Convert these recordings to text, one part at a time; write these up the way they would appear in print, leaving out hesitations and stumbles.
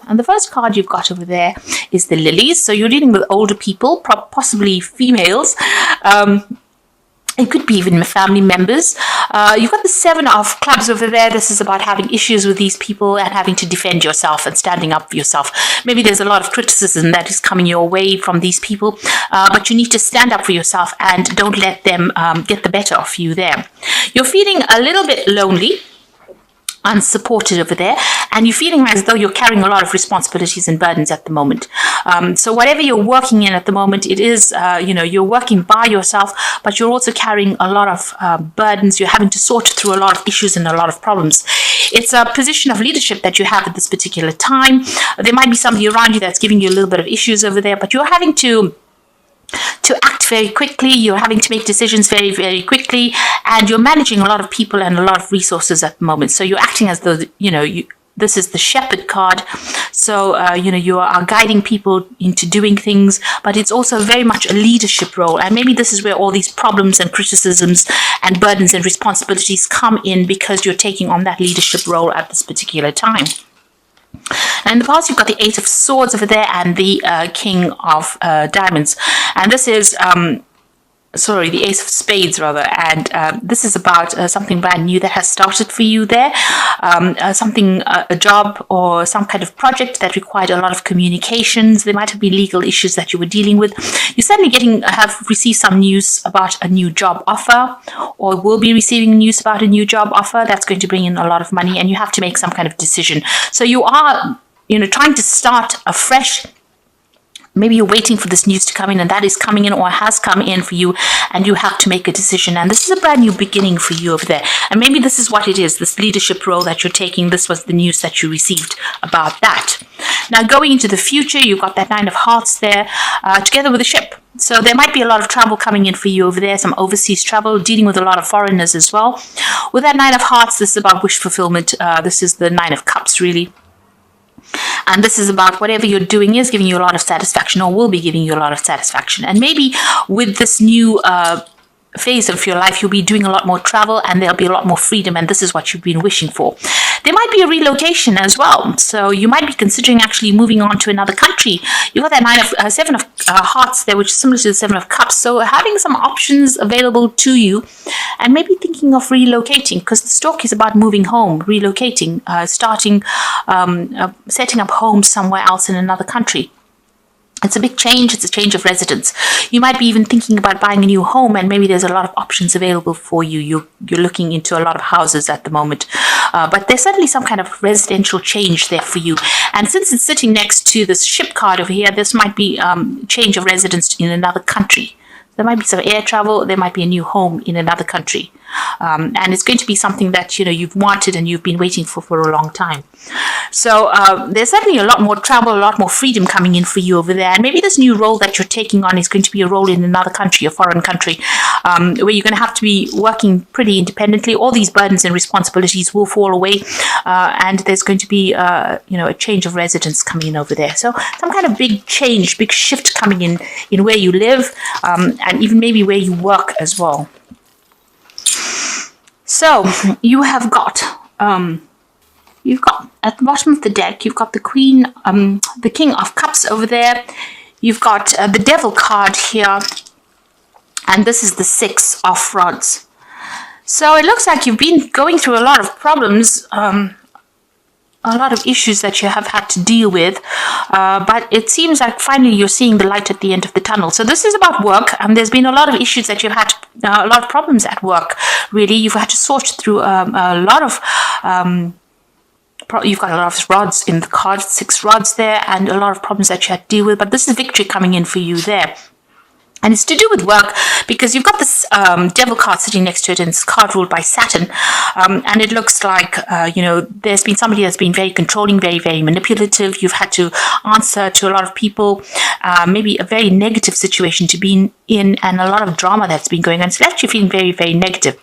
And the first card you've got over there is the lilies. So you're dealing with older people, possibly females. It could be even family members. You've got the 7 of clubs over there. This is about having issues with these people and having to defend yourself and standing up for yourself. Maybe there's a lot of criticism that is coming your way from these people, but you need to stand up for yourself and don't let them get the better of you there. You're feeling a little bit lonely, unsupported over there, and you're feeling as though you're carrying a lot of responsibilities and burdens at the moment. So whatever you're working in at the moment, it is, you're working by yourself, but you're also carrying a lot of burdens. You're having to sort through a lot of issues and a lot of problems. It's a position of leadership that you have at this particular time. There might be somebody around you that's giving you a little bit of issues over there, but you're having to act very quickly. You're having to make decisions very, very quickly, and you're managing a lot of people and a lot of resources at the moment. So you're acting as though, this is the shepherd card. So, you are guiding people into doing things, but it's also very much a leadership role. And maybe this is where all these problems and criticisms and burdens and responsibilities come in, because you're taking on that leadership role at this particular time. And in the past, you've got the 8 of Swords over there and the King of Diamonds. And this is, the Ace of Spades, rather. And this is about something brand new that has started for you there. A job or some kind of project that required a lot of communications. There might have been legal issues that you were dealing with. You're certainly have received some news about a new job offer, or will be receiving news about a new job offer that's going to bring in a lot of money, and you have to make some kind of decision. So you are, trying to start afresh. Maybe you're waiting for this news to come in, and that is coming in or has come in for you, and you have to make a decision. And this is a brand new beginning for you over there. And maybe this is what it is, this leadership role that you're taking. This was the news that you received about that. Now, going into the future, you've got that 9 of Hearts there, together with the ship. So there might be a lot of travel coming in for you over there, some overseas travel, dealing with a lot of foreigners as well. With that 9 of Hearts, this is about wish fulfillment. This is the 9 of Cups, really. And this is about whatever you're doing is giving you a lot of satisfaction, or will be giving you a lot of satisfaction. And maybe with this new phase of your life, you'll be doing a lot more travel, and there'll be a lot more freedom, and this is what you've been wishing for. There might be a relocation as well, so you might be considering actually moving on to another country. You've got that 7 of Hearts there, which is similar to the 7 of Cups, so having some options available to you, and maybe thinking of relocating, because the stock is about moving home, relocating, starting, setting up home somewhere else in another country. It's a big change. It's a change of residence. You might be even thinking about buying a new home, and maybe there's a lot of options available for you. You're looking into a lot of houses at the moment, but there's certainly some kind of residential change there for you. And since it's sitting next to this ship card over here, this might be change of residence in another country. There might be some air travel. There might be a new home in another country. And it's going to be something that, you've wanted and you've been waiting for a long time. So there's certainly a lot more travel, a lot more freedom coming in for you over there. And maybe this new role that you're taking on is going to be a role in another country, a foreign country, where you're going to have to be working pretty independently. All these burdens and responsibilities will fall away. And there's going to be, a change of residence coming in over there. So some kind of big change, big shift coming in where you live, and even maybe where you work as well. So you have got at the bottom of the deck, you've got the the King of Cups over there. You've got the Devil card here, and this is the 6 of Rods. So it looks like you've been going through a lot of problems, a lot of issues that you have had to deal with, but it seems like finally you're seeing the light at the end of the tunnel. So this is about work, and there's been a lot of issues that you've had, a lot of problems at work, really. You've had to sort through a lot of, you've got a lot of rods in the card, 6 rods there, and a lot of problems that you had to deal with, but this is victory coming in for you there. And it's to do with work, because you've got this Devil card sitting next to it, and it's card ruled by Saturn. And it looks like, there's been somebody that's been very controlling, very, very manipulative. You've had to answer to a lot of people, maybe a very negative situation to be in, and a lot of drama that's been going on. So that's you feeling very, very negative.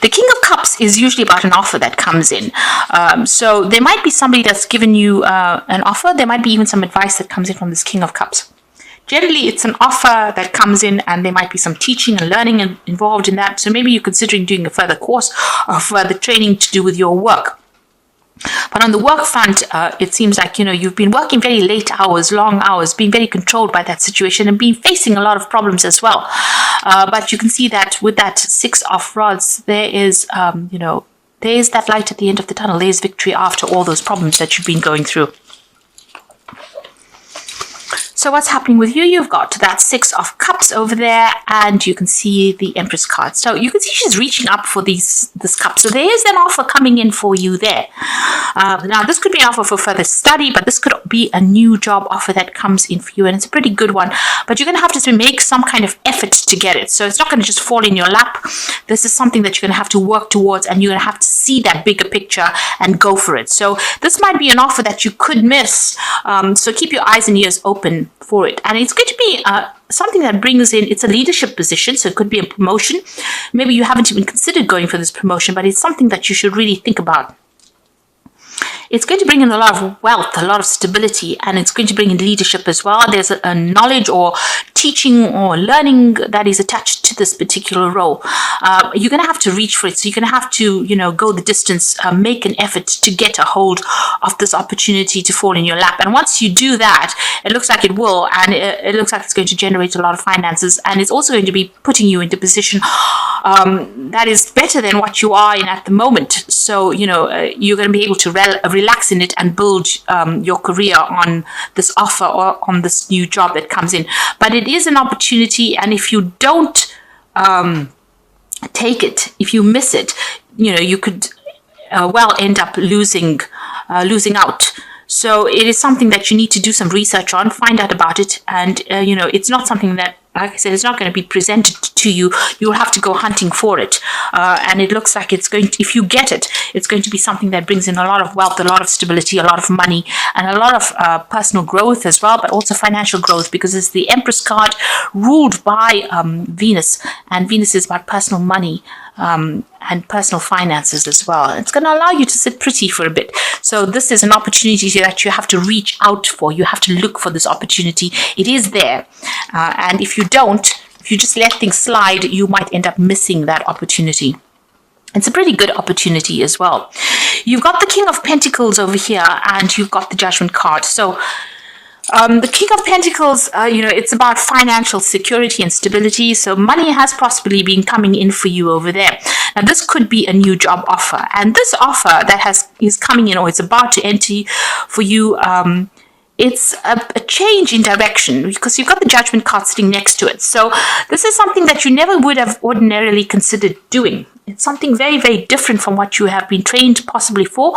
The King of Cups is usually about an offer that comes in. So there might be somebody that's given you an offer. There might be even some advice that comes in from this King of Cups. Generally, it's an offer that comes in, and there might be some teaching and learning involved in that. So maybe you're considering doing a further course or further training to do with your work. But on the work front, it seems like, you've been working very late hours, long hours, being very controlled by that situation and being facing a lot of problems as well. But you can see that with that 6 of rods, there is, there is that light at the end of the tunnel. There is victory after all those problems that you've been going through. So what's happening with you? You've got that 6 of Cups over there, and you can see the Empress card. So you can see she's reaching up for this cup. So there is an offer coming in for you there. Now, this could be an offer for further study, but this could be a new job offer that comes in for you, and it's a pretty good one. But you're going to have to make some kind of effort to get it. So it's not going to just fall in your lap. This is something that you're going to have to work towards, and you're going to have to see that bigger picture and go for it. So this might be an offer that you could miss. So keep your eyes and ears open for it. And it's going to be something that brings in, it's a leadership position, so it could be a promotion. Maybe you haven't even considered going for this promotion, but it's something that you should really think about. It's going to bring in a lot of wealth, a lot of stability, and it's going to bring in leadership as well. There's a knowledge or teaching or learning that is attached to this particular role. You're going to have to reach for it. So you're going to have to, go the distance, make an effort to get a hold of this opportunity to fall in your lap. And once you do that, it looks like it will, and it looks like it's going to generate a lot of finances. And it's also going to be putting you into a position that is better than what you are in at the moment. So, you're going to be able to relax in it and build your career on this offer or on this new job that comes in. But it is an opportunity, and if you don't take it, if you miss it, you could end up losing out. So it is something that you need to do some research on, find out about it, and it's not something that, like I said, it's not going to be presented to you. You'll have to go hunting for it. And it looks like it's going to, if you get it, it's going to be something that brings in a lot of wealth, a lot of stability, a lot of money, and a lot of personal growth as well, but also financial growth, because it's the Empress card ruled by Venus, and Venus is about personal money and personal finances as well. It's going to allow you to sit pretty for a bit. So this is an opportunity that you have to reach out for. You have to look for this opportunity. It is there. And if you don't, if you just let things slide, you might end up missing that opportunity. It's a pretty good opportunity as well. You've got the King of Pentacles over here, and you've got the Judgment card. So the King of Pentacles, it's about financial security and stability. So money has possibly been coming in for you over there. Now, this could be a new job offer. And this offer that is coming in, or it's about to enter for you, it's a change in direction, because you've got the Judgment card sitting next to it. So this is something that you never would have ordinarily considered doing. It's something very, very different from what you have been trained possibly for.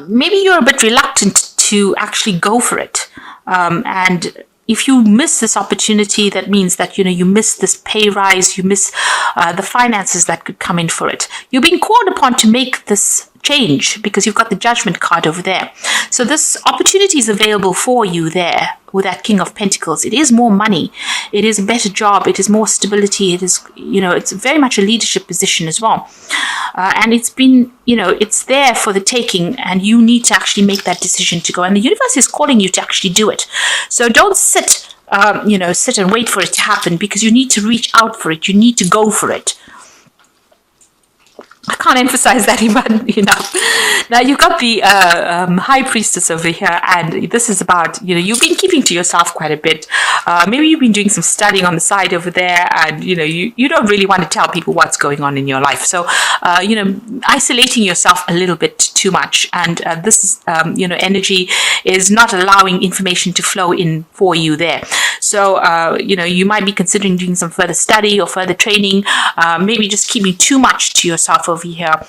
Maybe you're a bit reluctant to actually go for it. And if you miss this opportunity, that means that, you miss this pay rise, you miss the finances that could come in for it. You're being called upon to make this change because you've got the Judgment card over there. So this opportunity is available for you there with that King of Pentacles. It is more money. It is a better job. It is more stability. It is, it's very much a leadership position as well. And it's been, it's there for the taking, and you need to actually make that decision to go. And the universe is calling you to actually do it. So don't sit and wait for it to happen, because you need to reach out for it. You need to go for it. I can't emphasize that enough. Now, you've got the High Priestess over here, and this is about, you've been keeping to yourself quite a bit. Maybe you've been doing some studying on the side over there, and, you don't really want to tell people what's going on in your life. So, isolating yourself a little bit too much, and this, energy is not allowing information to flow in for you there. So, you might be considering doing some further study or further training, maybe just keeping too much to yourself over here.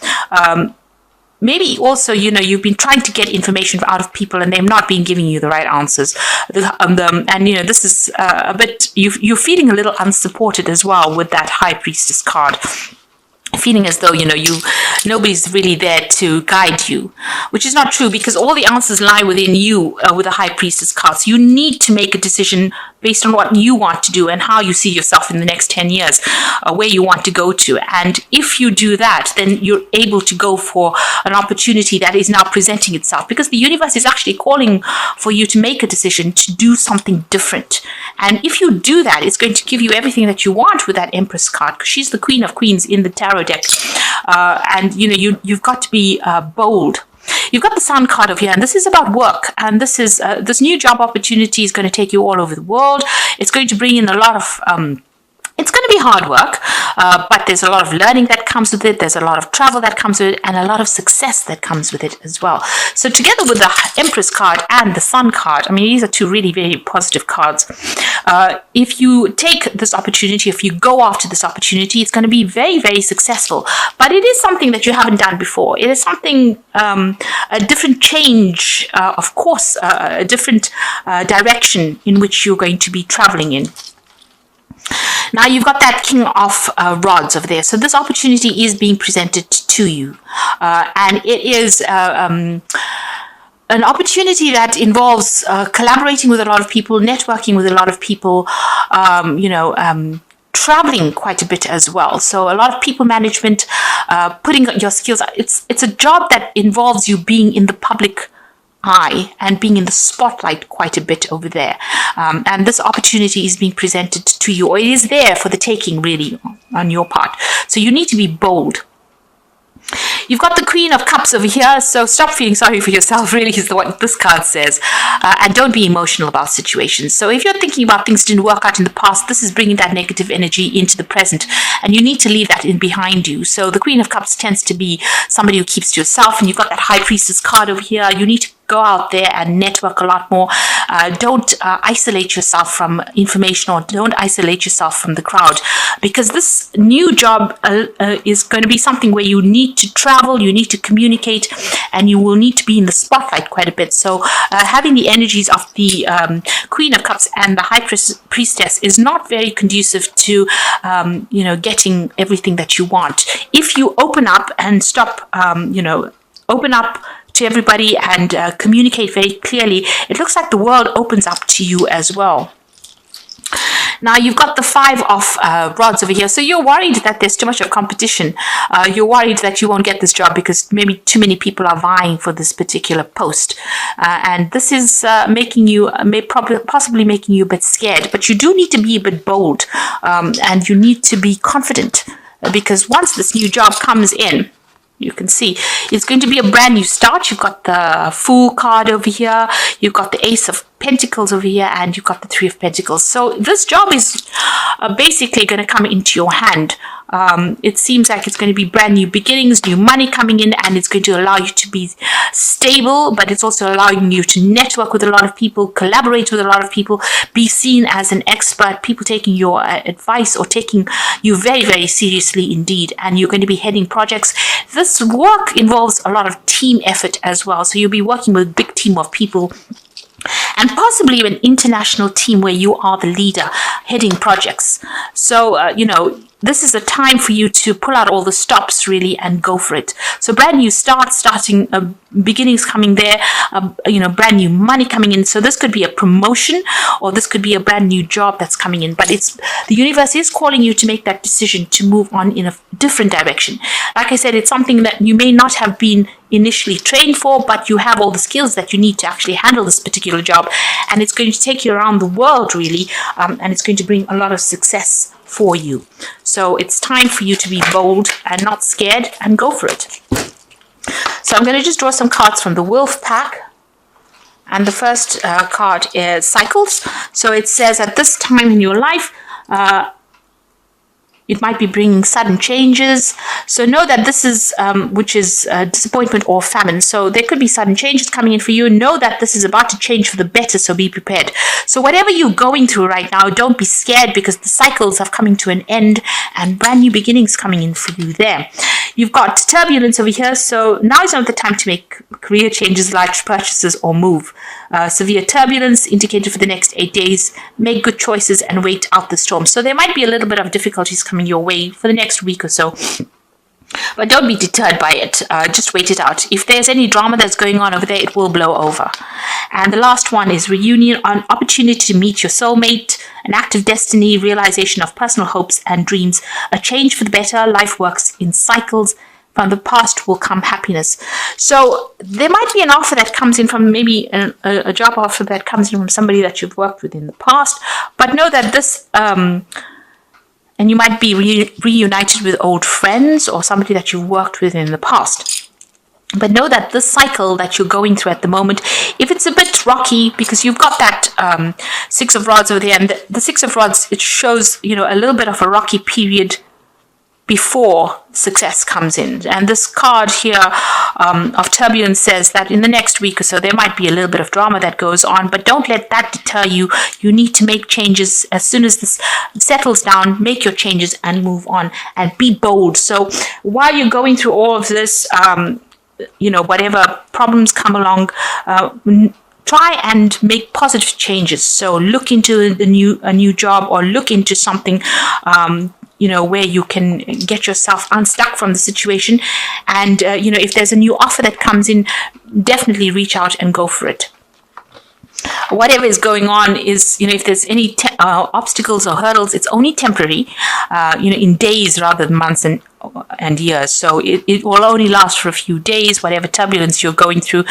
Maybe also, you've been trying to get information out of people and they've not been giving you the right answers. This is a bit, you're feeling a little unsupported as well with that High Priestess card. Feeling as though, nobody's really there to guide you, which is not true, because all the answers lie within you with the High Priestess cards. You need to make a decision based on what you want to do and how you see yourself in the next 10 years, where you want to go to. And if you do that, then you're able to go for an opportunity that is now presenting itself, because the universe is actually calling for you to make a decision to do something different. And if you do that, it's going to give you everything that you want with that Empress card, because she's the Queen of Queens in the tarot deck. And you've got to be bold. You've got the Sun card over here, and this is about work. And this is this new job opportunity is going to take you all over the world. It's going to bring in a lot of it's going to be hard work, but there's a lot of learning that comes with it. There's a lot of travel that comes with it, and a lot of success that comes with it as well. So together with the Empress card and the Sun card, I mean, these are two really, very positive cards. If you take this opportunity, if you go after this opportunity, it's going to be very, very successful. But it is something that you haven't done before. It is something, a different change, of course, a different direction in which you're going to be traveling in. Now you've got that King of Rods over there. So this opportunity is being presented to you. And it is an opportunity that involves collaborating with a lot of people, networking with a lot of people, traveling quite a bit as well. So a lot of people management, putting your skills. It's a job that involves you being in the public eye and being in the spotlight quite a bit over there. And this opportunity is being presented to you, or it is there for the taking, really, on your part. So you need to be bold. You've got the Queen of Cups over here, so stop feeling sorry for yourself, really, is what this card says. And don't be emotional about situations. So if you're thinking about things didn't work out in the past, this is bringing that negative energy into the present, and you need to leave that in behind you. So the Queen of Cups tends to be somebody who keeps to yourself, and you've got that High Priestess card over here. You need to go out there and network a lot more. Don't isolate yourself from information, or don't isolate yourself from the crowd, because this new job is going to be something where you need to travel, you need to communicate, and you will need to be in the spotlight quite a bit. So having the energies of the Queen of Cups and the High Priestess is not very conducive to getting everything that you want. If you open up and stop open up to everybody and communicate very clearly, it looks like the world opens up to you as well. Now you've got the Five of Rods over here. So you're worried that there's too much of competition. You're worried that you won't get this job because maybe too many people are vying for this particular post. And this is possibly making you a bit scared. But you do need to be a bit bold. And you need to be confident. Because once this new job comes in, you can see it's going to be a brand new start. You've got the Fool card over here. You've got the Ace of Pentacles over here, and you've got the Three of Pentacles. So this job is basically going to come into your hand. It seems like it's going to be brand new beginnings, new money coming in, and it's going to allow you to be stable, but it's also allowing you to network with a lot of people, collaborate with a lot of people, be seen as an expert, people taking your advice or taking you very, very seriously indeed, and you're going to be heading projects. This work involves a lot of team effort as well, so you'll be working with a big team of people, and possibly an international team where you are the leader heading projects. So, this is a time for you to pull out all the stops, really, and go for it. So brand new starting beginnings coming there, brand new money coming in. So this could be a promotion, or this could be a brand new job that's coming in. But the universe is calling you to make that decision to move on in a different direction. Like I said, it's something that you may not have been initially trained for, but you have all the skills that you need to actually handle this particular job. And it's going to take you around the world, really, and it's going to bring a lot of success for you. So it's time for you to be bold and not scared, and go for it. So I'm going to just draw some cards from the Wolf pack. And the first card is Cycles. So it says, at this time in your life, it might be bringing sudden changes. So know that this is, which is disappointment or famine. So there could be sudden changes coming in for you. Know that this is about to change for the better, so be prepared. So whatever you're going through right now, don't be scared, because the cycles are coming to an end and brand new beginnings coming in for you there. You've got turbulence over here. So now is not the time to make career changes, large purchases, or move. Severe turbulence indicated for the next 8 days. Make good choices and wait out the storm. So there might be a little bit of difficulties coming your way for the next week or so. But don't be deterred by it. Just wait it out. If there's any drama that's going on over there, it will blow over. And the last one is reunion, an opportunity to meet your soulmate, an act of destiny, realization of personal hopes and dreams, a change for the better. Life works in cycles. From the past will come happiness. So there might be an offer that comes in from maybe a job offer that comes in from somebody that you've worked with in the past. But know that this, and you might be reunited with old friends or somebody that you've worked with in the past. But know that this cycle that you're going through at the moment, if it's a bit rocky, because you've got that Six of Rods over there, and the Six of Rods, it shows, a little bit of a rocky period before success comes in. And this card here of turbulence says that in the next week or so, there might be a little bit of drama that goes on, but don't let that deter you. You need to make changes as soon as this settles down. Make your changes and move on and be bold. So while you're going through all of this, whatever problems come along, try and make positive changes. So look into a new job, or look into something where you can get yourself unstuck from the situation. And if there's a new offer that comes in, definitely reach out and go for it. Whatever is going on is, if there's any obstacles or hurdles, it's only temporary, in days rather than months and years. So it will only last for a few days, whatever turbulence you're going through.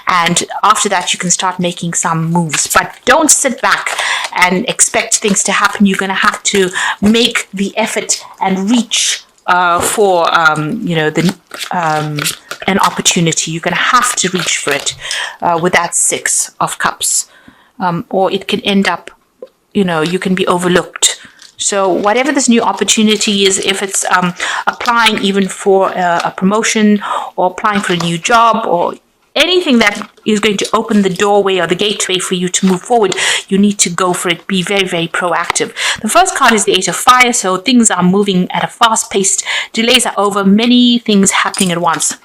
And after that, you can start making some moves. But don't sit back and expect things to happen. You're going to have to make the effort and reach for an opportunity. You're going to have to reach for it with that Six of Cups, or it can end up, you can be overlooked. So whatever this new opportunity is, if it's applying even for a promotion, or applying for a new job, or anything that is going to open the doorway or the gateway for you to move forward, you need to go for it. Be very, very proactive. The first card is the Eight of Fire, so things are moving at a fast pace. Delays are over. Many things happening at once.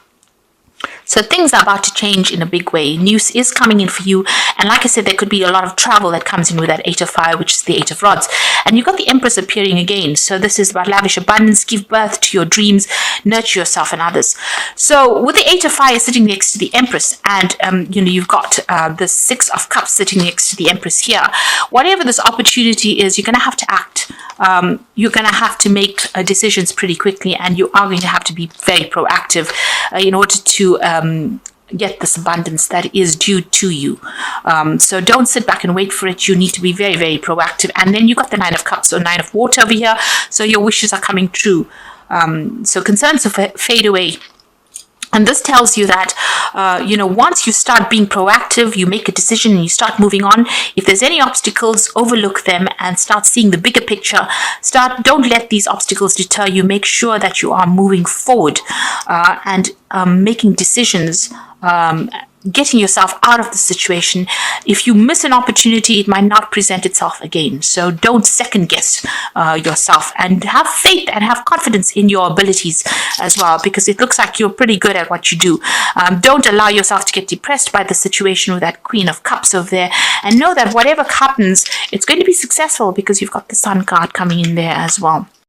So things are about to change in a big way. News is coming in for you. And like I said, there could be a lot of travel that comes in with that Eight of Fire, which is the Eight of Rods. And you've got the Empress appearing again. So this is about lavish abundance, give birth to your dreams, nurture yourself and others. So with the Eight of Fire sitting next to the Empress, and you've got the Six of Cups sitting next to the Empress here. Whatever this opportunity is, you're going to have to act. You're going to have to make decisions pretty quickly, and you are going to have to be very proactive in order to get this abundance that is due to you. So don't sit back and wait for it. You need to be very, very proactive. And then you got the Nine of Cups, or Nine of Water over here. So your wishes are coming true. So concerns will fade away. And this tells you that, once you start being proactive, you make a decision and you start moving on. If there's any obstacles, overlook them and start seeing the bigger picture. Don't let these obstacles deter you. Make sure that you are moving forward and making decisions, getting yourself out of the situation. If you miss an opportunity, it might not present itself again. So don't second guess yourself, and have faith and have confidence in your abilities as well, because it looks like you're pretty good at what you do. Don't allow yourself to get depressed by the situation with that Queen of Cups over there, and know that whatever happens, it's going to be successful because you've got the Sun card coming in there as well.